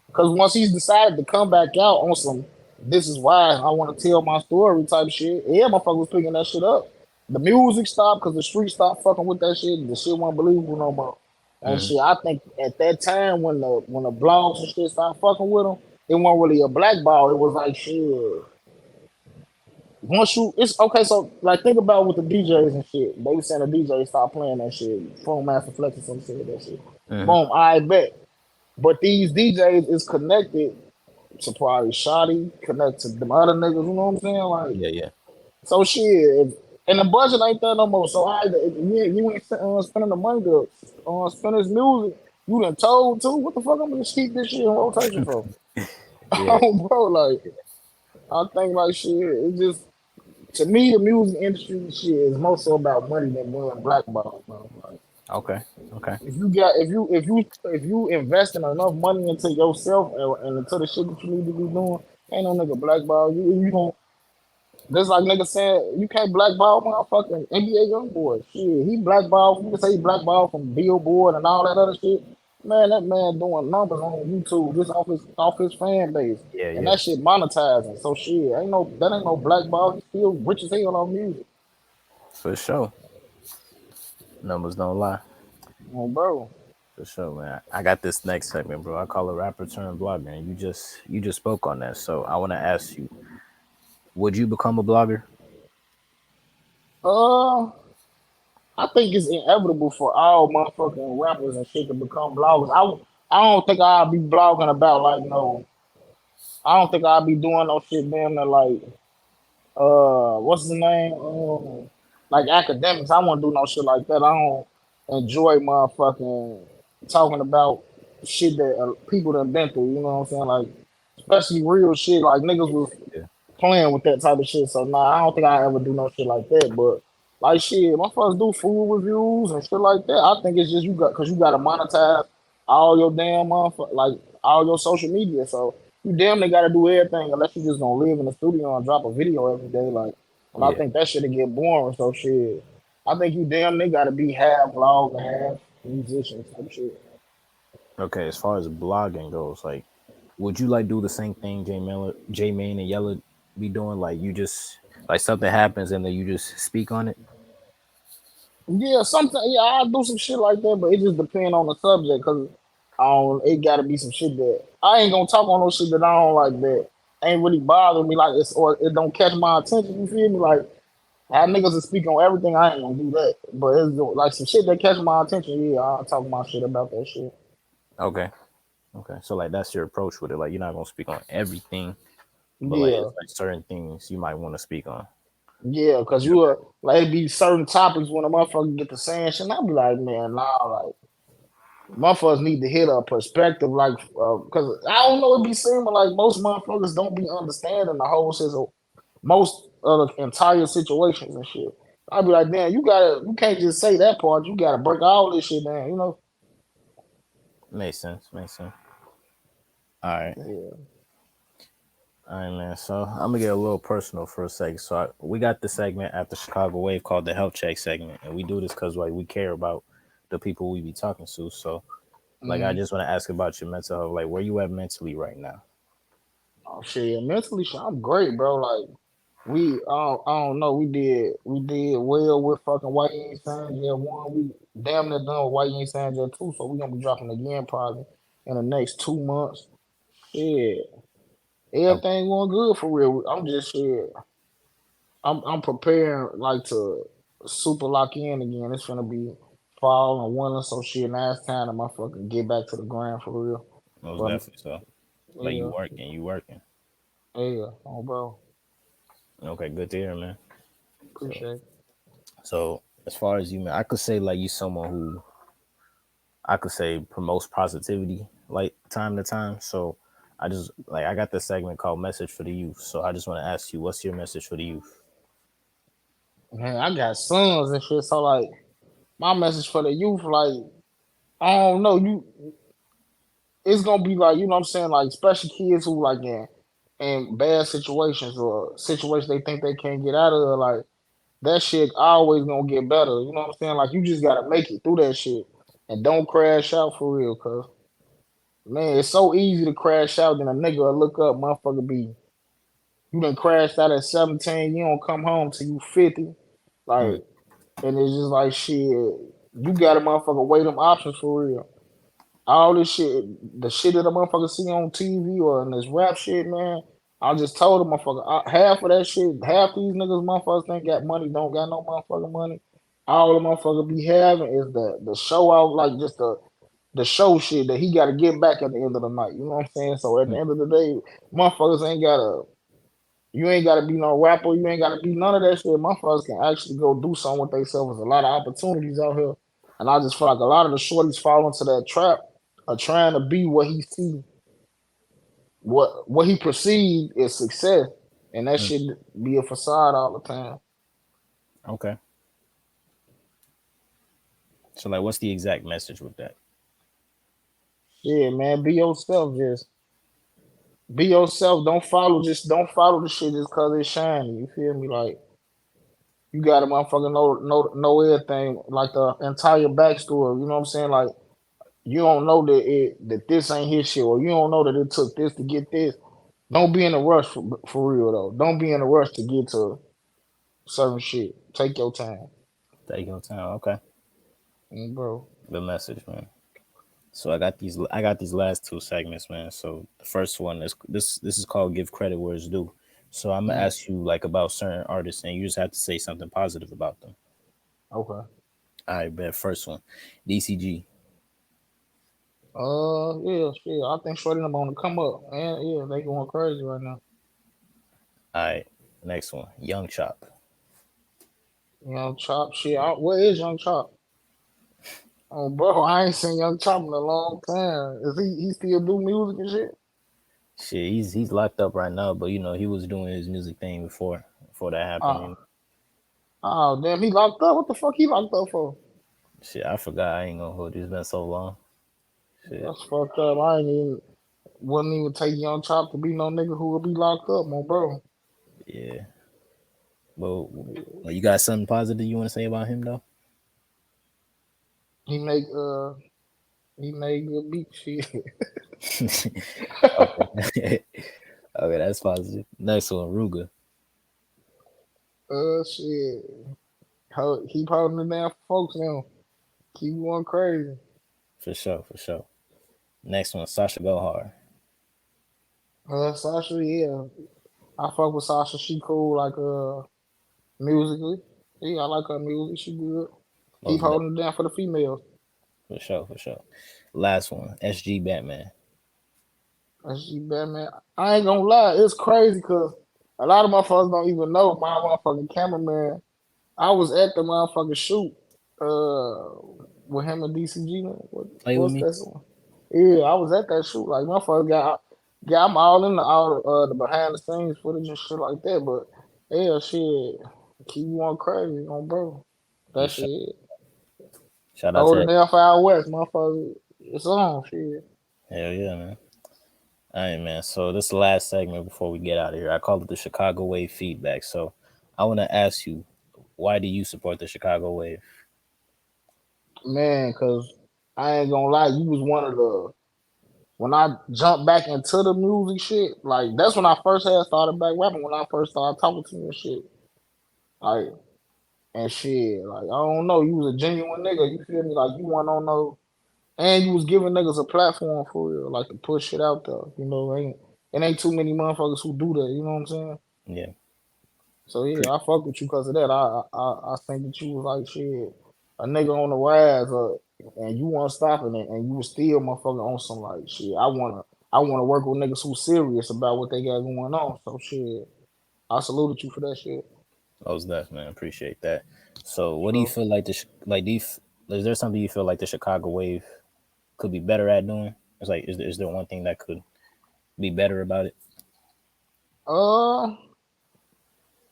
because once he's decided to come back out on some, this is why I want to tell my story type shit. Yeah, motherfucker was picking that shit up. the music stopped because the street stopped fucking with that shit. The shit wasn't believable no more. And Hmm. shit, I think at that time when the blogs and shit started fucking with them, it wasn't really a blackball. It was like shit. Once you, it's okay. So like, think about with the DJs and shit. They was saying the DJs stop playing that shit. Phone Master Flex or some shit. That shit. Hmm. Boom. I bet. But these DJs is connected to probably Shotty, connect to them other niggas. You know what I'm saying? Like, Yeah, yeah, so shit. And the budget ain't there no more. So either if you ain't spending the money to spend his music, you done told to. What the fuck? I'm gonna keep this shit in rotation for? yeah, Oh, bro, like I think like shit. It just to me the music industry shit is more so about money than being blackballed, bro. Like, okay, okay, if you got if you invest in enough money into yourself and into the shit that you need to be doing, ain't no nigga blackball you. You don't. Just like nigga saying you can't blackball motherfucking NBA young boy. Shit, he blackballed. You can say he blackballed from Billboard and all that other shit. Man, that man doing numbers on YouTube just off his fan base, yeah, and yeah, that shit monetizing. So shit, ain't no blackball. He still rich as hell on music, for sure. Numbers don't lie. bro. For sure, man. I got this next segment, bro. I call it rapper turn blogger, and you just spoke on that. So I want to ask you, would you become a blogger? Uh, I think it's inevitable for all motherfucking rappers and shit to become bloggers. I don't think I'll be blogging about like no. I don't think I'll be doing no shit damn near like what's the name? Like academics. I won't do no shit like that. I don't enjoy motherfucking talking about shit that people done been through. You know what I'm saying? Like especially real shit. Like niggas was Yeah, playing with that type of shit. So nah, I don't think I ever do no shit like that. But like shit, my folks do food reviews and shit like that. I think it's just you got because you got to monetize all your damn motherfucker, like all your social media. So you damn near got to do everything unless you just gonna live in the studio and drop a video every day. Like, and I yeah. think that shit get boring. So shit, I think you damn near got to be half vlog and half musician type shit. Okay, as far as blogging goes, like, would you like do the same thing J Main and Yella be doing? Like, you just like something happens and then you just speak on it. Yeah, sometimes yeah, I do some shit like that, but it just depends on the subject because it gotta be some shit that I ain't gonna talk on no shit that I don't like that ain't really bothering me like it's or it don't catch my attention. You feel me? Like how niggas that speak on everything, I ain't gonna do that. But it's like some shit that catch my attention. Yeah, I'll talk my shit about that shit. Okay, okay. So like that's your approach with it. Like you're not gonna speak on everything, but like Yeah, it's like certain things you might want to speak on. yeah, because you Okay. are like it be certain topics when a motherfucker get to saying shit. And I be like, man, nah, like. Motherfuckers need to hit a perspective, like, because I don't know, it be seeming like most motherfuckers don't be understanding the whole system, most of the entire situations and shit. I'd be like, damn, you can't just say that part. You gotta break all this shit down, you know? Makes sense. Makes sense. All right. Yeah. All right, man. So I'm gonna get a little personal for a second. So we got the segment at the Chicago Wave called the Health Check segment, and we do this because like we care about the people we be talking to. So like I Mm. just want to ask about your mental health. Like where you at mentally right now? Oh shit, mentally, shit, I'm great, bro. Like I don't know, we did well with fucking White Yin Sanja one. We damn near done with White Yin Sanja two, so we gonna be dropping again probably in the next 2 months. Yeah. Oh, Everything going good for real. I'm just shit. I'm preparing like to super lock in again. It's gonna be fall and winter, so shit. Now it's time to motherfucking get back to the grind for real. most But definitely. So like yeah, you working. yeah, oh bro, Okay, good to hear, man. So appreciate it. so as far as you, man, I could say like you someone who I could say promotes positivity like time to time. So I just like I got this segment called Message for the Youth. So I just want to ask you, what's your message for the youth? Man, I got sons and shit, so like my message for the youth, like I don't know, it's gonna be like you know what I'm saying, like especially kids who like in bad situations or situations they think they can't get out of, like. That shit always gonna get better. You know what I'm saying? Like you just gotta make it through that shit and don't crash out for real. Cause man, it's so easy to crash out. Then a nigga will look up, motherfucker be you done crashed out at 17. You don't come home till you 50. Like, Mm, and it's just like shit. You got to motherfucker weigh them options for real. All this shit, the shit that the motherfucker see on TV or in this rap shit, man. I just told them motherfucker, half of that shit, half these niggas motherfuckers ain't got money, don't got no motherfucking money. All the motherfucker be having is the show out, like just the show shit that he got to get back at the end of the night. You know what I'm saying? So at the mm, end of the day, motherfuckers ain't gotta. You ain't gotta be no rapper. You ain't gotta be none of that shit. Motherfuckers can actually go do something with themselves. There's a lot of opportunities out here, and I just feel like a lot of the shorties fall into that trap of trying to be what he see, what he perceived as success, and that mm. shit be a facade all the time. Okay. So like, what's the exact message with that? Yeah, man, be yourself. Just be yourself. Don't follow the shit just cause it's shiny. You feel me? Like you gotta motherfucking know everything, like the entire backstory. You know what I'm saying? Like you don't know that this ain't his shit, or you don't know that it took this to get this. Don't be in a rush for real though. Don't be in a rush to get to certain shit. Take your time, Take your time. Okay. bro. The message, man. So I got these last two segments, man. So the first one is this is called give credit where it's due. So I'm gonna Mm, ask you like about certain artists, and you just have to say something positive about them. okay. All right, bet. First one, DCG. Yeah, shit. I think Shorty them on the come up, man. Yeah, they going crazy right now. All right, next one, Young Chop. Young Chop, shit. Where is Young Chop? Oh, bro, I ain't seen Young Chop in a long time. Is he still do music and shit? Shit, he's locked up right now, but you know he was doing his music thing before that happened. You Uh, know? oh, damn, he locked up. What the fuck he locked up for? Shit, I forgot. I ain't gonna hold you. It's been so long. Shit, That's fucked up. I ain't even wouldn't even take Young Chop to be no nigga who would be locked up, my bro. yeah. Well, you got something positive you want to say about him though? He make he made good beat shit. Okay. Okay, that's positive. Next one, Rooga. Shit. Keep holding it down for folks now. Keep going crazy. For sure, for sure. Next one, Sasha Gohar. Sasha, yeah. I fuck with Sasha. She cool, like musically. Yeah, I like her music. She good. Keep Most definitely. holding it down for the females. For sure, for sure. Last one, SG Batman. And she bad man. I ain't gonna lie, it's crazy because a lot of motherfuckers don't even know my motherfucking cameraman. I was at the motherfucking shoot with him and DCG. Play with What's me? that song? Yeah, I was at that shoot. Like motherfucker I'm all in the behind the scenes footage and shit like that. But yeah, shit, keep going crazy on bro. For That sure. shit. Shout out to Hold it that. down for our West, motherfucker. It's on shit. Hell yeah, man. All right, man. So this is the last segment before we get out of here. I call it the Chicago Wave feedback. So I want to ask you, why do you support the Chicago Wave? Man, cause I ain't gonna lie, you was one of the when I jumped back into the music shit, like that's when I first had started back rapping. When I first started talking to you and shit, like and shit, like I don't know, you was a genuine nigga. You feel me? Like you weren't on no, and you was giving niggas a platform for real, like to push shit out there. You know, ain't too many motherfuckers who do that. You know what I'm saying? Yeah. So yeah, Pre- I fuck with you because of that. I think that you was like shit, a nigga on the rise, and you weren't stopping it, and you was still motherfucking on some like shit. I wanna work with niggas who serious about what they got going on. So shit, I saluted you for that shit. Most definitely, man. Appreciate that. So what do you So feel like is there something you feel like the Chicago Wave could be better at doing? It's like, is there one thing that could be better about it? uh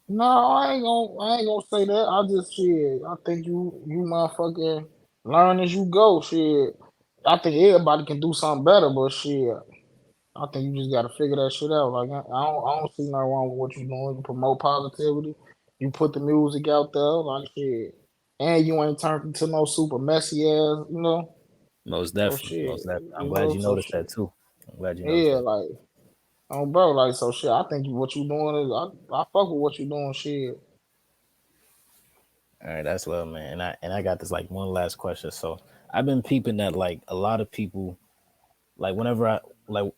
no, I ain't gonna say that. I just shit. I think you motherfucking learn as you go. Shit. I think everybody can do something better, but shit. I think you just gotta figure that shit out. Like I don't see nothing wrong with what you doing. You promote positivity. You put the music out there, like shit. And you ain't turned into no super messy ass, you know. Most So definitely. shit, Most definitely. I'm you glad know. you So noticed shit. that too. I'm glad you noticed Yeah, that. like bro, like so shit. I think what you doing is I fuck with what you doing. Shit. All right, that's love, man. And I got this like one last question. So I've been peeping that like a lot of people, like whenever I like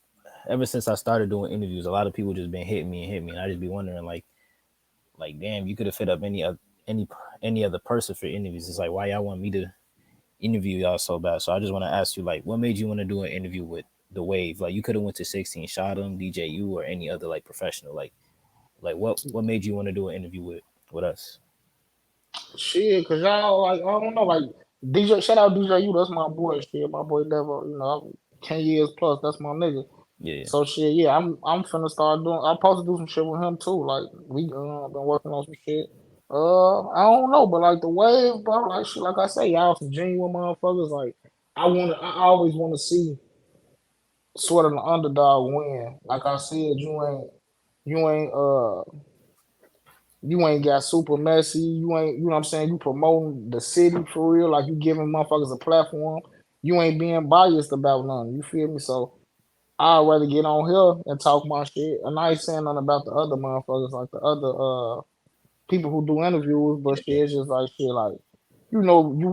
ever since I started doing interviews, a lot of people just been hitting me, and I just be wondering like damn, you could have fit up any any other person for interviews. It's like why y'all want me to interview y'all so bad. So I just want to ask you like, what made you want to do an interview with the Wave? Like you could have went to 16 Shot 'em, DJU, or any other like professional. Like what made you want to do an interview with us? Shit, cause y'all like I don't know, like DJ. Shout out DJU, that's my boy. Shit, my boy Devo. 10 years plus. That's my nigga. Yeah, So shit, yeah, I'm finna start doing. I'm supposed to do some shit with him too. Like we been working on some shit. I don't know, but like the wave, bro. Like shit, like I say, y'all some genuine motherfuckers. Like I always want to see sort of the underdog win. Like I said, you ain't you ain't got super messy. You ain't, you know what I'm saying? You promoting the city for real. Like you giving motherfuckers a platform. You ain't being biased about nothing. You feel me? So I'd rather get on here and talk my shit. And I ain't saying nothing about the other motherfuckers, like the other people who do interviews, but yeah, shit, it's just like shit, like you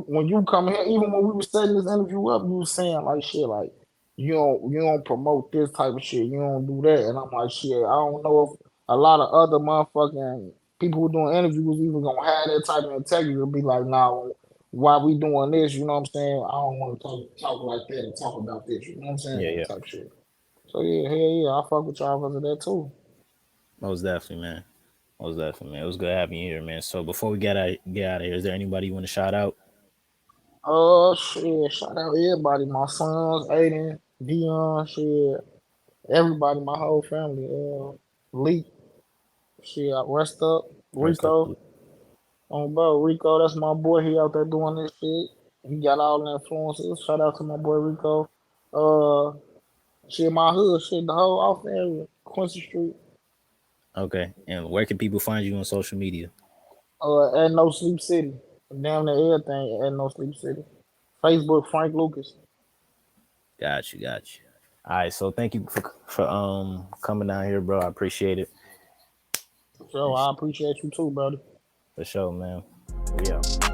when you come here, even when we were setting this interview up, you was saying like shit, like you don't promote this type of shit, you don't do that, and I'm like shit, I don't know if a lot of other motherfucking people who doing interviews even gonna have that type of integrity to be like, nah, why we doing this? You know what I'm saying? I don't want to talk like that and talk about this. You know what I'm yeah, saying? yeah. Type shit. So yeah, hell yeah, I fuck with y'all because of that too. Most definitely, man. Most definitely, man. It was good having you here, man. So before we get out of here, is there anybody you want to shout out? Shit, shout out everybody, my sons, Aiden, Dion, shit, everybody, my whole family. Leek, shit, rest up, Rest up. Rico, bro, Rico, that's my boy. He out there doing this shit. He got all the influences. Shout out to my boy Rico. Uh, shit, my hood, shit, the whole off area, Quincy Street. Okay. And where can people find you on social media? At No Sleep City, damn near everything at No Sleep City. Facebook, Frank Lucas. Got you, got you. All right. So thank you for coming down here, bro. I appreciate it. So And I appreciate you too, brother. for sure, man. We out.